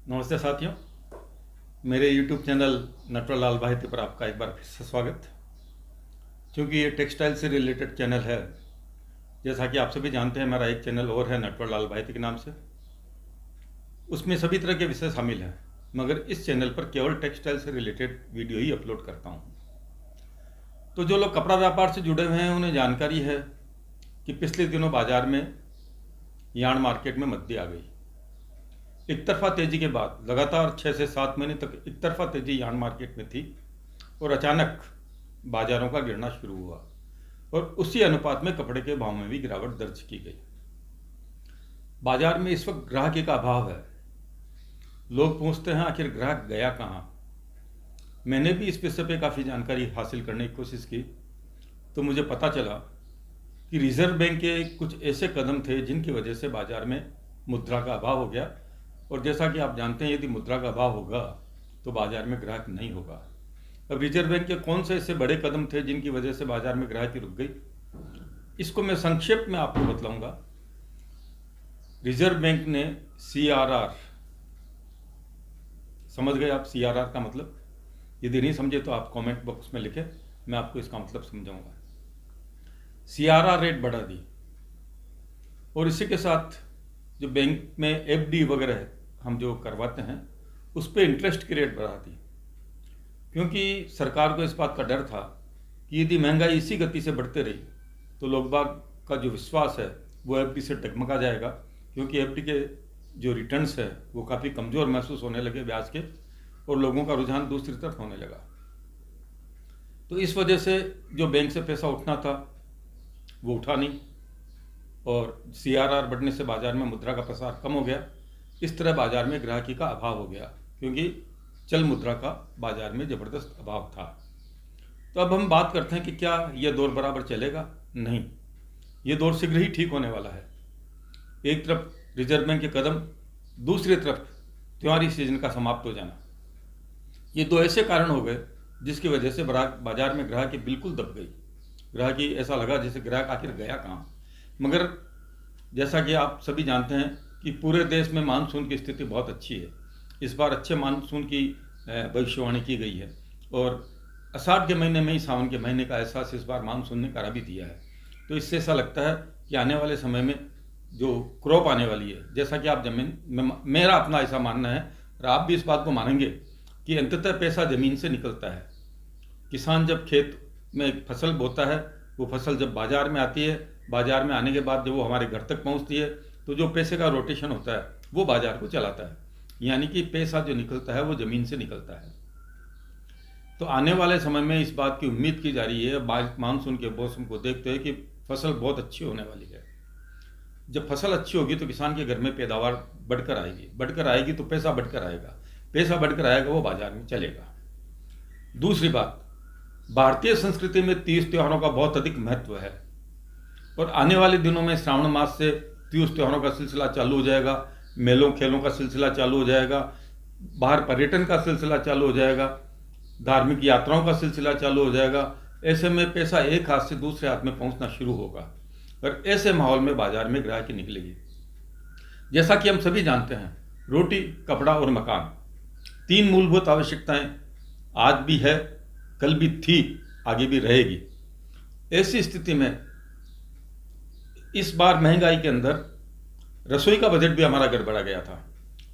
नमस्ते साथियों, मेरे YouTube चैनल नटवर लाल भाईती पर आपका एक बार फिर से स्वागत। क्योंकि ये टेक्सटाइल से रिलेटेड चैनल है, जैसा कि आप सभी जानते हैं, मेरा एक चैनल और है नटवर लाल भाईती के नाम से। उसमें सभी तरह के विषय शामिल हैं, मगर इस चैनल पर केवल टेक्सटाइल से रिलेटेड वीडियो ही अपलोड करता हूँ। तो जो लोग कपड़ा व्यापार से जुड़े हुए हैं उन्हें जानकारी है कि पिछले दिनों बाजार में यार्न मार्केट में मंदी आ गई। एक तरफा तेजी के बाद लगातार 6 से 7 महीने तक एक तरफा तेजी यार्न मार्केट में थी और अचानक बाजारों का गिरना शुरू हुआ और उसी अनुपात में कपड़े के भाव में भी गिरावट दर्ज की गई। बाजार में इस वक्त ग्राहकी का अभाव है। लोग पूछते हैं आखिर ग्राहक गया कहाँ। मैंने भी इस विषय पे काफ़ी जानकारी हासिल करने की कोशिश की तो मुझे पता चला कि रिजर्व बैंक के कुछ ऐसे कदम थे जिनकी वजह से बाजार में मुद्रा का अभाव हो गया। और जैसा कि आप जानते हैं, यदि मुद्रा का अभाव होगा तो बाजार में ग्राहक नहीं होगा। अब रिजर्व बैंक के कौन से ऐसे बड़े कदम थे जिनकी वजह से बाजार में ग्राहकी रुक गई, इसको मैं संक्षेप में आपको बतलाऊंगा। रिजर्व बैंक ने CRR, समझ गए आप CRR का मतलब? यदि नहीं समझे तो आप कमेंट बॉक्स में लिखें, मैं आपको इसका मतलब समझाऊंगा। CRR रेट बढ़ा दी और इसी के साथ जो बैंक में FD वगैरह हम जो करवाते हैं उस पर इंटरेस्ट की रेट बढ़ा दी, क्योंकि सरकार को इस बात का डर था कि यदि महंगाई इसी गति से बढ़ते रही तो लोग बाग का जो विश्वास है वो FD से डगमगा जाएगा, क्योंकि FD के जो रिटर्न्स है वो काफ़ी कमज़ोर महसूस होने लगे ब्याज के, और लोगों का रुझान दूसरी तरफ होने लगा। तो इस वजह से जो बैंक से पैसा उठना था वो उठा नहीं और CRR बढ़ने से बाजार में मुद्रा का प्रसार कम हो गया। इस तरह बाजार में ग्राहकी का अभाव हो गया, क्योंकि चल मुद्रा का बाजार में ज़बरदस्त अभाव था। तो अब हम बात करते हैं कि क्या यह दौर बराबर चलेगा? नहीं, ये दौर शीघ्र ही ठीक होने वाला है। एक तरफ रिजर्व बैंक के कदम, दूसरी तरफ त्योहारी सीजन का समाप्त हो जाना, ये दो ऐसे कारण हो गए जिसकी वजह से बाजार में ग्राहकी बिल्कुल दब गई। ग्राहकी ऐसा लगा जैसे ग्राहक आखिर गया कहाँ। मगर जैसा कि आप सभी जानते हैं कि पूरे देश में मानसून की स्थिति बहुत अच्छी है। इस बार अच्छे मानसून की भविष्यवाणी की गई है और आषाढ़ के महीने में ही सावन के महीने का एहसास इस बार मानसून ने करा भी दिया है। तो इससे ऐसा लगता है कि आने वाले समय में जो क्रॉप आने वाली है, जैसा कि आप मेरा अपना ऐसा मानना है और आप भी इस बात को मानेंगे कि अंततः पैसा ज़मीन से निकलता है। किसान जब खेत में फसल बोता है, वो फसल जब बाज़ार में आती है, बाज़ार में आने के बाद जब वो हमारे घर तक पहुंचती है तो जो पैसे का रोटेशन होता है वो बाज़ार को चलाता है। यानी कि पैसा जो निकलता है वो ज़मीन से निकलता है। तो आने वाले समय में इस बात की उम्मीद की जा रही है मानसून के मौसम को देखते हुए कि फसल बहुत अच्छी होने वाली है। जब फसल अच्छी होगी तो किसान के घर में पैदावार बढ़कर आएगी तो पैसा बढ़कर आएगा, पैसा बढ़कर आएगा वो बाज़ार में चलेगा। दूसरी बात, भारतीय संस्कृति में तीज त्योहारों का बहुत अधिक महत्व है और आने वाले दिनों में श्रावण मास से तीज त्योहारों का सिलसिला चालू हो जाएगा, मेलों खेलों का सिलसिला चालू हो जाएगा, बाहर पर्यटन का सिलसिला चालू हो जाएगा, धार्मिक यात्राओं का सिलसिला चालू हो जाएगा। ऐसे में पैसा एक हाथ से दूसरे हाथ में पहुंचना शुरू होगा और ऐसे माहौल में बाजार में ग्राहकी निकलेगी। जैसा कि हम सभी जानते हैं, रोटी, कपड़ा और मकान, 3 मूलभूत आवश्यकताएं आज भी है, कल भी थी, आगे भी रहेगी। ऐसी स्थिति में इस बार महंगाई के अंदर रसोई का बजट भी हमारा गड़बड़ा गया था।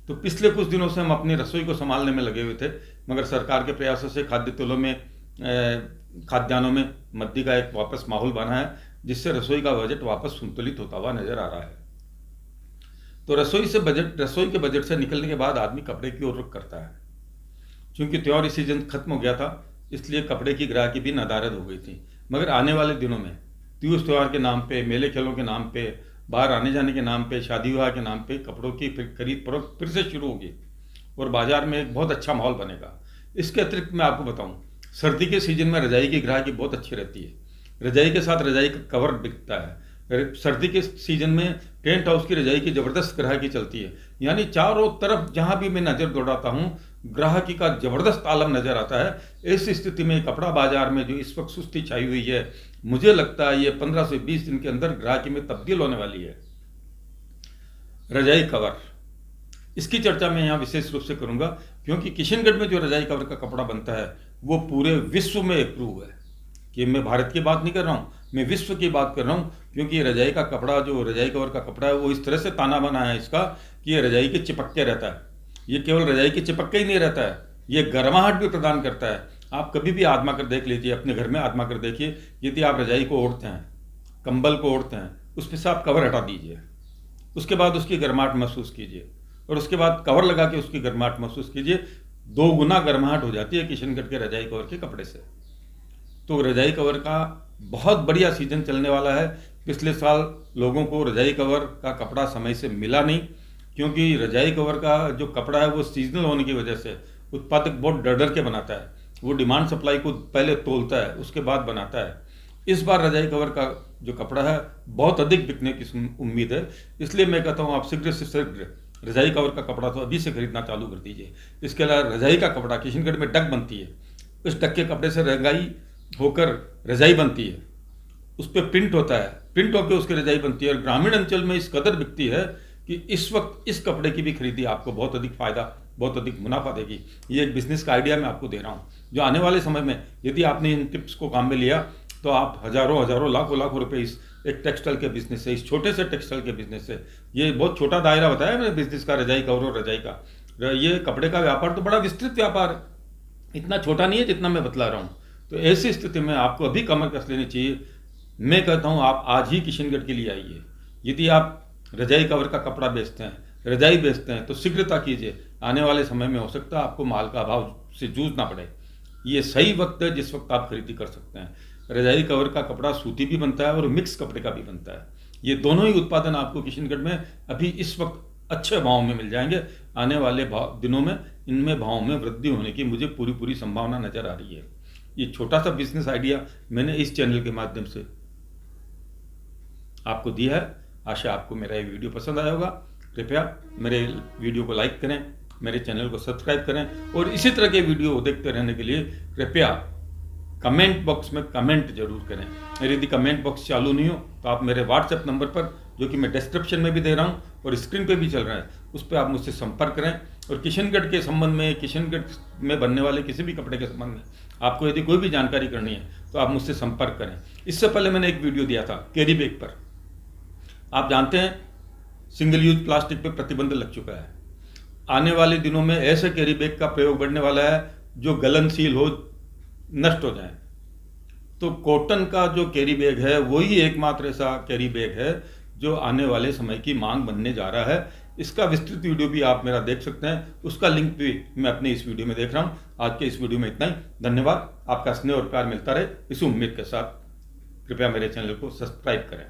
तो पिछले कुछ दिनों से हम अपनी रसोई को संभालने में लगे हुए थे, मगर सरकार के प्रयासों से खाद्य तेलों में, खाद्यान्नों में मंदी का एक वापस माहौल बना है, जिससे रसोई का बजट वापस संतुलित होता हुआ नजर आ रहा है। तो रसोई के बजट से निकलने के बाद आदमी कपड़े की ओर रुख करता है। क्योंकि त्योहारी सीजन खत्म हो गया था, इसलिए कपड़े की ग्राहकी भी नदारद हो गई थी। मगर आने वाले दिनों में तीज त्योहार के नाम पे, मेले खेलों के नाम पे, बाहर आने जाने के नाम पे, शादी विवाह के नाम पे कपड़ों की खरीद फरोख्त फिर से शुरू होगी और बाजार में एक बहुत अच्छा माहौल बनेगा। इसके अतिरिक्त मैं आपको बताऊं, सर्दी के सीजन में रजाई की ग्राहकी बहुत अच्छी रहती है। रजाई के साथ रजाई का कवर बिकता है। सर्दी के सीजन में टेंट हाउस की रजाई की ज़बरदस्त ग्राहकी चलती है। यानी चारों तरफ जहां भी मैं नज़र दौड़ाता हूं, ग्राहकी का जबरदस्त आलम नजर आता है। ऐसी स्थिति में कपड़ा बाजार में जो इस वक्त सुस्ती छाई हुई है, मुझे लगता है ये 15 से 20 दिन के अंदर ग्राहकी में तब्दील होने वाली है। रजाई कवर, इसकी चर्चा मैं यहाँ विशेष रूप से करूँगा, क्योंकि किशनगढ़ में जो रजाई कवर का कपड़ा बनता है वो पूरे विश्व में अप्रूव है। कि मैं भारत की बात नहीं कर रहा हूँ, मैं विश्व की बात कर रहा हूँ, क्योंकि ये रजाई का कपड़ा, जो रजाई कवर का कपड़ा है, वो इस तरह से ताना बना है इसका कि ये रजाई के चिपक के रहता है। ये केवल रजाई के चिपक के ही नहीं रहता है, ये गर्माहट भी प्रदान करता है। आप कभी भी आजमा कर देख लीजिए, अपने घर में आजमा कर देखिए, यदि आप रजाई को ओढ़ते हैं, कंबल को ओढ़ते हैं, उस पर से आप कवर हटा दीजिए, उसके बाद उसकी गर्माहट महसूस कीजिए, और उसके बाद कवर लगा के उसकी गर्माहट महसूस कीजिए। 2 गुना गर्माहट हो जाती है किशनगढ़ के रजाई कवर के कपड़े से। तो रजाई कवर का बहुत बढ़िया सीजन चलने वाला है। पिछले साल लोगों को रजाई कवर का कपड़ा समय से मिला नहीं, क्योंकि रजाई कवर का जो कपड़ा है वो सीजनल होने की वजह से उत्पादक बहुत डर डर के बनाता है। वो डिमांड सप्लाई को पहले तोलता है, उसके बाद बनाता है। इस बार रजाई कवर का जो कपड़ा है बहुत अधिक बिकने की उम्मीद है, इसलिए मैं कहता हूँ आप शीघ्र से शीघ्र रजाई कवर का कपड़ा तो अभी से खरीदना चालू कर दीजिए। इसके अलावा रजाई का कपड़ा किशनगढ़ में डक बनती है, उस डक के कपड़े से रंगाई होकर रजाई बनती है, उस पर प्रिंट होता है, प्रिंट होकर उसकी रजाई बनती है, और ग्रामीण अंचल में इस कदर बिकती है कि इस वक्त इस कपड़े की भी खरीदी आपको बहुत अधिक फायदा, बहुत अधिक मुनाफा देगी। ये एक बिजनेस का आइडिया मैं आपको दे रहा हूँ, जो आने वाले समय में यदि आपने इन टिप्स को काम में लिया तो आप हजारों लाखों रुपए इस एक टेक्सटाइल के बिजनेस से, इस छोटे से टेक्सटाइल के बिजनेस से, ये बहुत छोटा दायरा बताया मैंने बिजनेस का, रजाई कवर और रजाई का, ये कपड़े का व्यापार तो बड़ा विस्तृत व्यापार है, इतना छोटा नहीं है जितना मैं बतला रहा हूँ। तो ऐसी स्थिति में आपको अभी कमर कस लेनी चाहिए। मैं कहता हूँ आप आज ही किशनगढ़ के लिए आइए। यदि आप रजाई कवर का कपड़ा बेचते हैं, रजाई बेचते हैं, तो शीघ्रता कीजिए। आने वाले समय में हो सकता है आपको माल का अभाव से जूझना पड़े। ये सही वक्त है जिस वक्त आप खरीदी कर सकते हैं। रजाई कवर का कपड़ा सूती भी बनता है और मिक्स कपड़े का भी बनता है। ये दोनों ही उत्पादन आपको किशनगढ़ में अभी इस वक्त अच्छे भाव में मिल जाएंगे। आने वाले दिनों में इनमें भाव में वृद्धि होने की मुझे पूरी संभावना नजर आ रही है। ये छोटा सा बिजनेस आइडिया मैंने इस चैनल के माध्यम से आपको दिया है। आशा आपको मेरा ये वीडियो पसंद आया होगा। कृपया मेरे वीडियो को लाइक करें, मेरे चैनल को सब्सक्राइब करें, और इसी तरह के वीडियो देखते रहने के लिए कृपया कमेंट बॉक्स में कमेंट जरूर करें। और यदि कमेंट बॉक्स चालू नहीं हो तो आप मेरे व्हाट्सएप नंबर पर, जो कि मैं डिस्क्रिप्शन में भी दे रहा हूँ और स्क्रीन पे भी चल रहा है, उस पर आप मुझसे संपर्क करें। और किशनगढ़ के संबंध में, किशनगढ़ में बनने वाले किसी भी कपड़े के संबंध में आपको यदि कोई भी जानकारी करनी है तो आप मुझसे संपर्क करें। इससे पहले मैंने एक वीडियो दिया था कैरी बैग पर। आप जानते हैं सिंगल यूज प्लास्टिक पर प्रतिबंध लग चुका है। आने वाले दिनों में ऐसे कैरी बैग का प्रयोग बढ़ने वाला है जो गलनशील हो, नष्ट हो जाए। तो कॉटन का जो कैरी बैग है वही एकमात्र ऐसा कैरी बैग है जो आने वाले समय की मांग बनने जा रहा है। इसका विस्तृत वीडियो भी आप मेरा देख सकते हैं, उसका लिंक भी मैं अपने इस वीडियो में देख रहा हूं। आज के इस वीडियो में इतना ही। धन्यवाद। आपका स्नेह और प्यार मिलता रहे, इस उम्मीद के साथ कृपया मेरे चैनल को सब्सक्राइब करें।